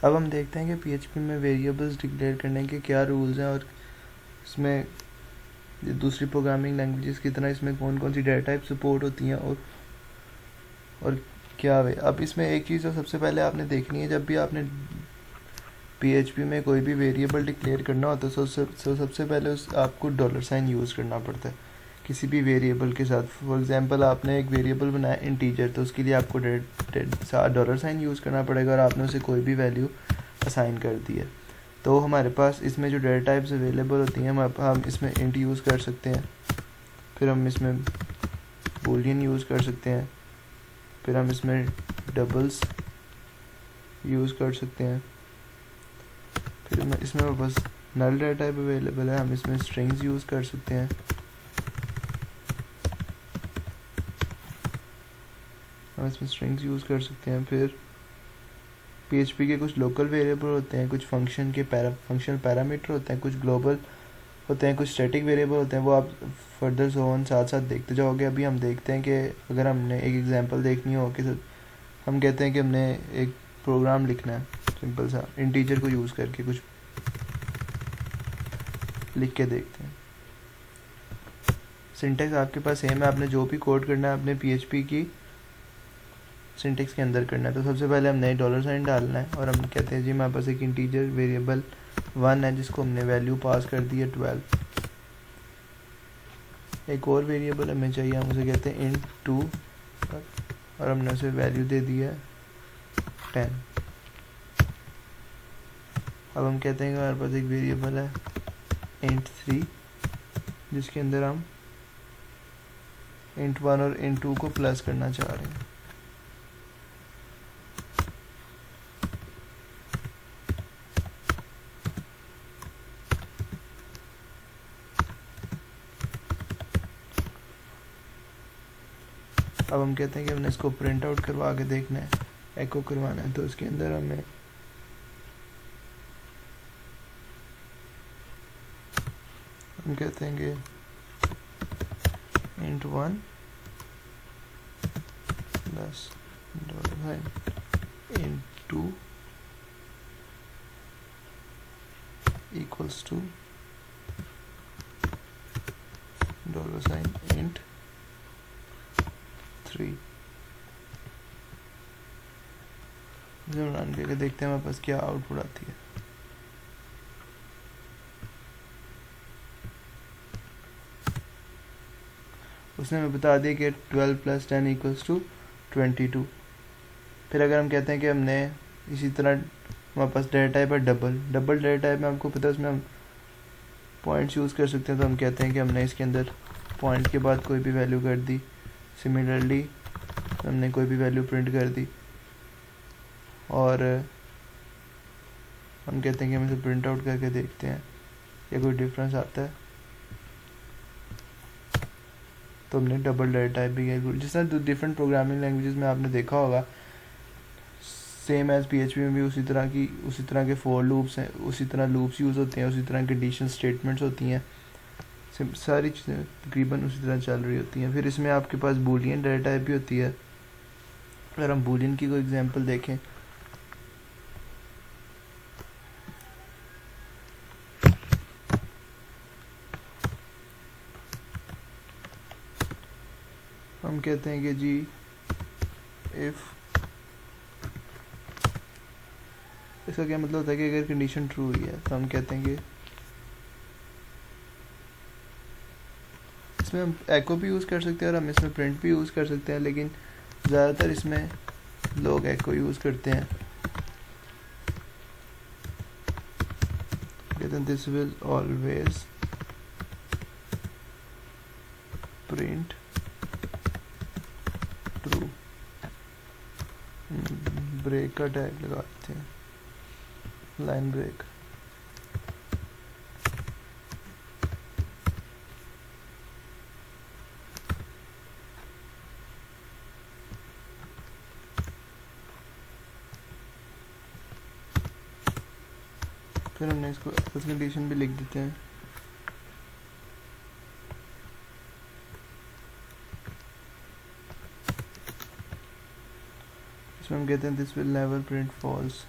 अब हम देखते हैं कि पीएचपी में वेरिएबल्स डिक्लेयर करने के क्या रूल्स हैं और इसमें दूसरी प्रोग्रामिंग लैंग्वेजेस की तरह इसमें कौन कौन सी डेटा टाइप सपोर्ट होती हैं और क्या वे। अब इसमें एक चीज़ तो सबसे पहले आपने देखनी है, जब भी आपने पीएचपी में कोई भी वेरिएबल डिक्लेयर करना होता है तो सबसे पहले उस आपको डॉलर साइन यूज़ करना पड़ता है किसी भी वेरिएबल के साथ। फॉर एग्जांपल आपने एक वेरिएबल बनाया इंटीजर, तो उसके लिए आपको डॉलर साइन यूज़ करना पड़ेगा और आपने उसे कोई भी वैल्यू असाइन कर दी है। तो हमारे पास इसमें जो डेटा टाइप्स अवेलेबल होती हैं, हम इसमें इंट यूज़ कर सकते हैं, फिर हम इसमें बूलियन यूज़ कर सकते हैं, फिर हम इसमें डबल्स यूज़ कर सकते हैं, फिर इसमें बस नल डेटा टाइप अवेलेबल है, हम इसमें स्ट्रिंग्स यूज़ कर सकते हैं, फिर पीएचपी के कुछ लोकल वेरिएबल होते हैं, कुछ फंक्शनल पैरामीटर होते हैं, कुछ ग्लोबल होते हैं, कुछ स्टैटिक वेरिएबल होते हैं। वो आप फर्दर जोन साथ साथ देखते जाओगे। अभी हम देखते हैं कि अगर हमने एक एग्जांपल देखनी हो कि हम कहते हैं कि हमने एक प्रोग्राम लिखना है, सिंपल सा इंटीजर को यूज़ करके कुछ लिख के देखते हैं। सिंटेक्स आपके पास सेम है, आपने जो भी कोड करना है अपने पीएचपी की सिंटेक्स के अंदर करना है। तो सबसे पहले हमने डॉलर साइन डालना है और हम कहते हैं जी हमारे पास एक इंटीजर वेरिएबल 1 है जिसको हमने वैल्यू पास कर दी है 12। एक और वेरिएबल हमें चाहिए, हम उसे कहते हैं int 2 और हमने उसे वैल्यू दे दी है 10। अब हम कहते हैं कि हमारे पास एक वेरिएबल है int 3 जिसके अंदर हम int 1 और int 2 को प्लस करना चाह रहे हैं। अब हम कहते हैं कि हमने इसको प्रिंट आउट करवा के देखना है, एको करवाना है, तो उसके अंदर हमें हम कहते हैं कि int 1 plus int 2 equals to $int 3। Run करके देखते हैं हमारे पास क्या आउटपुट आती है। उसने हमें बता दिया कि 12 प्लस 10 इक्वल्स टू 22। फिर अगर हम कहते हैं कि हमने इसी तरह हमारे पास डेटा टाइप है डबल डेटा टाइप में आपको पता है उसमें हम पॉइंट्स यूज़ कर सकते हैं। तो हम कहते हैं कि हमने इसके अंदर पॉइंट के बाद कोई भी वैल्यू कर दी, सिमिलरली हमने कोई भी वैल्यू प्रिंट कर दी और हम कहते हैं कि हम इसे प्रिंट आउट करके देखते हैं या कोई डिफरेंस आता है। तो हमने डबल डेटा टाइप भी किया, जिस तरह डिफरेंट प्रोग्रामिंग लैंग्वेजेस में आपने देखा होगा सेम एज पीएचपी में भी उसी तरह के फॉर लूप्स हैं, उसी तरह लूप्स यूज़ होते हैं, उसी तरह कंडीशन स्टेटमेंट्स होती हैं, सारी चीज़ें तकरीबन उसी तरह चल रही होती हैं। फिर इसमें आपके पास बूलियन डेटा टाइप भी होती है। अगर हम बूलियन की कोई एग्जांपल देखें, हम कहते हैं कि जी इफ़, इसका क्या मतलब होता है कि अगर कंडीशन ट्रू हुई है तो हम कहते हैं कि इसमें हम एको भी यूज़ कर सकते हैं और हम इसमें प्रिंट भी यूज़ कर सकते हैं, लेकिन ज़्यादातर इसमें लोग एको यूज़ करते हैं। कहते हैं this will always print true, break का टैग लगाते हैं, लाइन ब्रेक। फिर हमने इसको एल्स कंडीशन भी लिख देते हैं। इसमें हम कहते हैं this will never print false,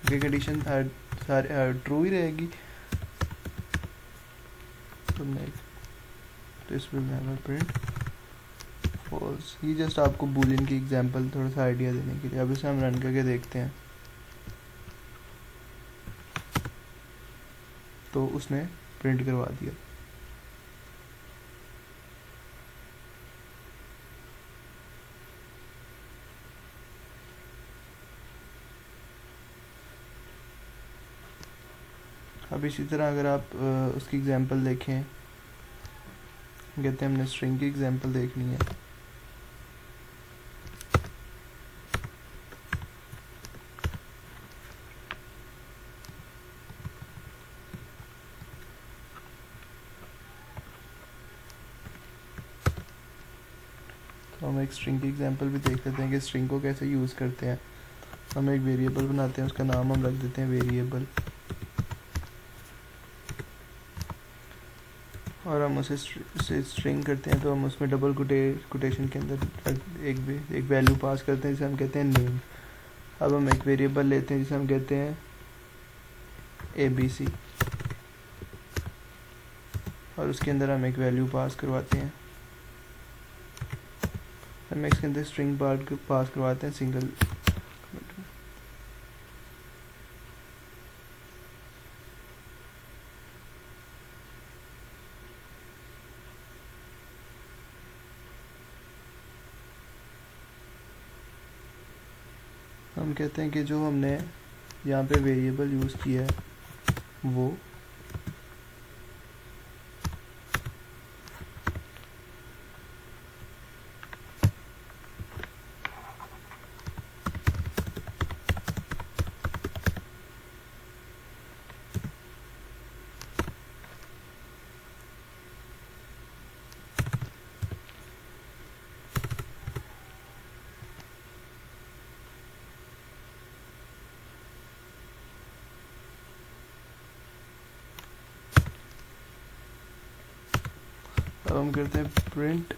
ये कंडीशन ट्रू ही रहेगी। तो इसमें मैं प्रिंट फॉल्स। ये जस्ट आपको बूलियन की एग्जांपल थोड़ा सा आइडिया देने के लिए। अब इसे हम रन करके देखते हैं, तो उसने प्रिंट करवा दिया। अब इसी तरह अगर आप उसकी एग्जांपल देखें, कहते हैं हमने स्ट्रिंग की एग्जांपल देखनी है, तो हम एक स्ट्रिंग की एग्जांपल भी देख लेते हैं कि स्ट्रिंग को कैसे यूज़ करते हैं। हम एक वेरिएबल बनाते हैं, उसका नाम हम रख देते हैं वेरिएबल, और हम उसे स्ट्रिंग करते हैं। तो हम उसमें डबल कोटेशन के अंदर एक वैल्यू पास करते हैं जिसे हम कहते हैं नेम। अब हम एक वेरिएबल लेते हैं जिसे हम कहते हैं ABC, और उसके अंदर हम एक वैल्यू पास करवाते हैं। हम इसके अंदर स्ट्रिंग पास करवाते हैं सिंगल। हम कहते हैं कि जो हमने यहाँ पे वेरिएबल यूज़ किया है वो अब हम करते हैं प्रिंट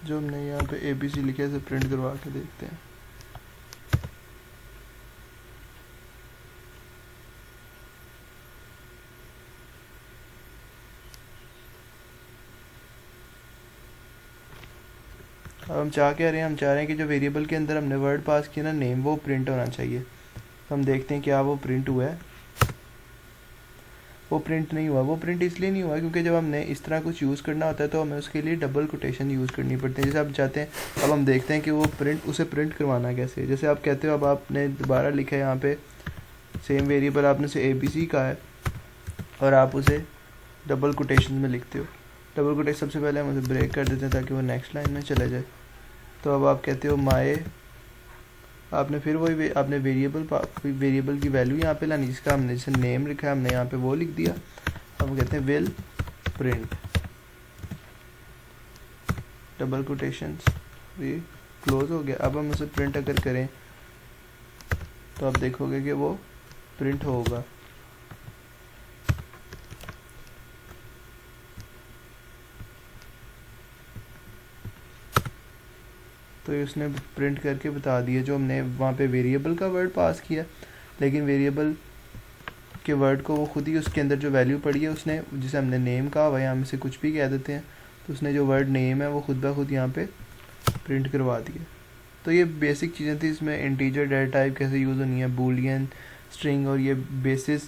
जो हमने यहाँ पे ABC लिखा है, इसे प्रिंट करवा के देखते हैं। अब हम चाह क्या रहे हैं, हम चाह रहे हैं कि जो वेरिएबल के अंदर हमने वर्ड पास किया ना नेम, वो प्रिंट होना चाहिए। तो हम देखते हैं क्या वो प्रिंट हुआ है। वो प्रिंट नहीं हुआ। वो प्रिंट इसलिए नहीं हुआ क्योंकि जब हमने इस तरह कुछ यूज़ करना होता है तो हमें उसके लिए डबल कोटेशन यूज़ करनी पड़ती है। जैसे आप चाहते हैं, अब हम देखते हैं कि वो उसे प्रिंट करवाना कैसे है। जैसे आप कहते हो, अब आपने दोबारा लिखा है यहाँ पे सेम वेरिएबल, आपने उसे ABC का है और आप उसे डबल कोटेशन में लिखते हो। डबल कोटेशन सबसे पहले हम उसे ब्रेक कर देते हैं ताकि वो नेक्स्ट लाइन में चले जाए। तो अब आप कहते हो माए, आपने फिर वही आपने वेरिएबल की वैल्यू यहाँ पे लानी, जिसका हमने जैसे नेम लिखा है हमने यहाँ पे वो लिख दिया। अब कहते हैं विल प्रिंट डबल कोटेशंस, ये क्लोज हो गया। अब हम उसे प्रिंट अगर करें तो आप देखोगे कि वो प्रिंट होगा। तो ये उसने प्रिंट करके बता दिया जो हमने वहाँ पे वेरिएबल का वर्ड पास किया, लेकिन वेरिएबल के वर्ड को वो खुद ही उसके अंदर जो वैल्यू पड़ी है उसने, जिसे हमने नेम कहा हुआ, यहाँ में से कुछ भी कह देते हैं, तो उसने जो वर्ड नेम है वो खुद ब खुद यहाँ पे प्रिंट करवा दिया। तो ये बेसिक चीज़ें थी। इसमें इंटीजर डेटा टाइप कैसे यूज़ होनी है, बूलियन, स्ट्रिंग और ये बेसिस,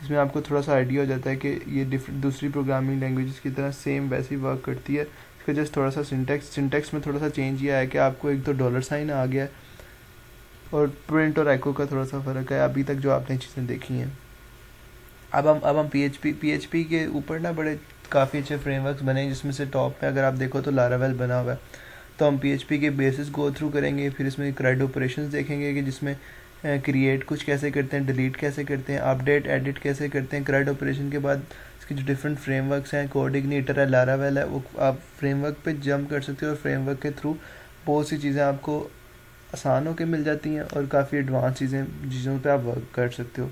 जिसमें आपको थोड़ा सा आइडिया हो जाता है कि ये दूसरी प्रोग्रामिंग लैंग्वेजेस की तरह सेम वैसी वर्क करती है। इसका जस्ट थोड़ा सा सिंटेक्स में थोड़ा सा चेंज किया है कि आपको एक तो डॉलर साइन आ गया है और प्रिंट और एको का थोड़ा सा फ़र्क है अभी तक जो आपने चीज़ें देखी हैं। अब हम PHP के ऊपर ना बड़े काफ़ी अच्छे फ्रेमवर्क्स बने हैं, जिसमें से टॉप पे अगर आप देखो तो लारावेल बना हुआ है। तो हम PHP के बेसिस गो थ्रू करेंगे, फिर इसमें CRUD ऑपरेशंस देखेंगे कि जिसमें क्रिएट कुछ कैसे करते हैं, डिलीट कैसे करते हैं, अपडेट एडिट कैसे करते हैं। CRUD ऑपरेशन के बाद इसके जो डिफरेंट फ्रेमवर्क्स हैं, कोडिग्नेटर है, लारावेल है, वो आप फ्रेमवर्क पे जंप कर सकते हो और फ्रेमवर्क के थ्रू बहुत सी चीज़ें आपको आसान होकर मिल जाती हैं और काफ़ी एडवांस चीज़ों पे आप वर्क कर सकते हो।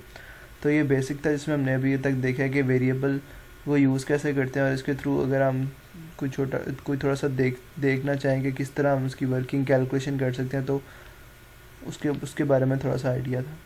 तो ये बेसिक था जिसमें हमने अभी तक देखा है कि वेरिएबल वो यूज़ कैसे करते हैं, और इसके थ्रू अगर हम कोई थोड़ा सा देखना चाहेंगे किस तरह हम उसकी वर्किंग कैलकुलेशन कर सकते हैं, तो उसके उसके बारे में थोड़ा सा आइडिया था।